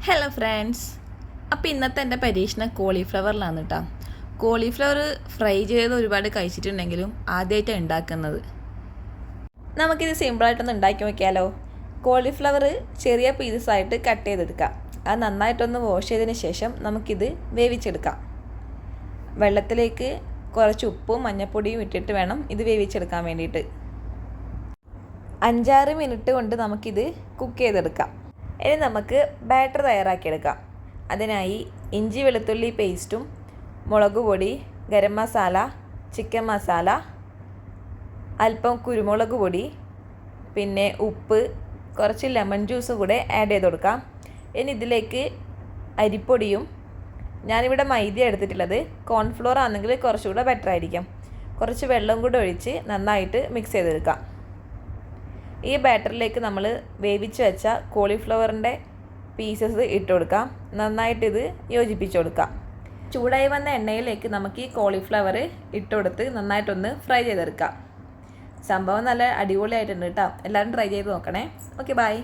Hello friends, അപ്പോൾ ഇന്നത്തെ എൻ്റെ പരീക്ഷണം കോളിഫ്ലവറിലാണ് കേട്ടോ. കോളിഫ്ലവർ ഫ്രൈ ചെയ്ത് ഒരുപാട് കഴിച്ചിട്ടുണ്ടെങ്കിലും ആദ്യമായിട്ടാണ് ഉണ്ടാക്കുന്നത്. നമുക്കിത് സിമ്പിളായിട്ടൊന്ന് ഉണ്ടാക്കി നോക്കിയാലോ. കോളിഫ്ലവർ ചെറിയ പീസസായിട്ട് കട്ട് ചെയ്തെടുക്കാം. അത് നന്നായിട്ടൊന്ന് വാഷ് ചെയ്തതിന് ശേഷം നമുക്കിത് വേവിച്ചെടുക്കാം. വെള്ളത്തിലേക്ക് കുറച്ച് ഉപ്പും മഞ്ഞൾപ്പൊടിയും ഇട്ടിട്ട് വേണം ഇത് വേവിച്ചെടുക്കാൻ വേണ്ടിയിട്ട്. 5-6 മിനിറ്റ് കൊണ്ട് നമുക്കിത് കുക്ക് ചെയ്തെടുക്കാം. ഇനി നമുക്ക് ബാറ്റർ തയ്യാറാക്കിയെടുക്കാം. അതിനായി ഇഞ്ചി വെളുത്തുള്ളി പേസ്റ്റും മുളക് പൊടി, ഗരം മസാല, ചിക്കൻ മസാല, അല്പം കുരുമുളക് പൊടി, പിന്നെ ഉപ്പ്, കുറച്ച് ലെമൺ ജ്യൂസ് കൂടെ ആഡ് ചെയ്ത് കൊടുക്കാം. ഇനി ഇതിലേക്ക് അരിപ്പൊടിയും, ഞാനിവിടെ മൈദ എടുത്തിട്ടുള്ളത്, കോൺഫ്ലോർ ആണെങ്കിൽ കുറച്ചുകൂടെ ബെറ്റർ ആയിരിക്കും. കുറച്ച് വെള്ളം കൂടെ ഒഴിച്ച് നന്നായിട്ട് മിക്സ് ചെയ്തെടുക്കാം. ഈ ബാറ്ററിലേക്ക് നമ്മൾ വേവിച്ച് വെച്ച കോളിഫ്ലവറിൻ്റെ പീസസ് ഇട്ട് കൊടുക്കാം. നന്നായിട്ടിത് യോജിപ്പിച്ച് കൊടുക്കാം. ചൂടായി വന്ന എണ്ണയിലേക്ക് നമുക്ക് ഈ കോളിഫ്ലവർ ഇട്ട് കൊടുത്ത് നന്നായിട്ടൊന്ന് ഫ്രൈ ചെയ്തെടുക്കാം. സംഭവം നല്ല അടിപൊളിയായിട്ടുണ്ട് കേട്ടോ. എല്ലാവരും ട്രൈ ചെയ്ത് നോക്കണേ. Okay, by.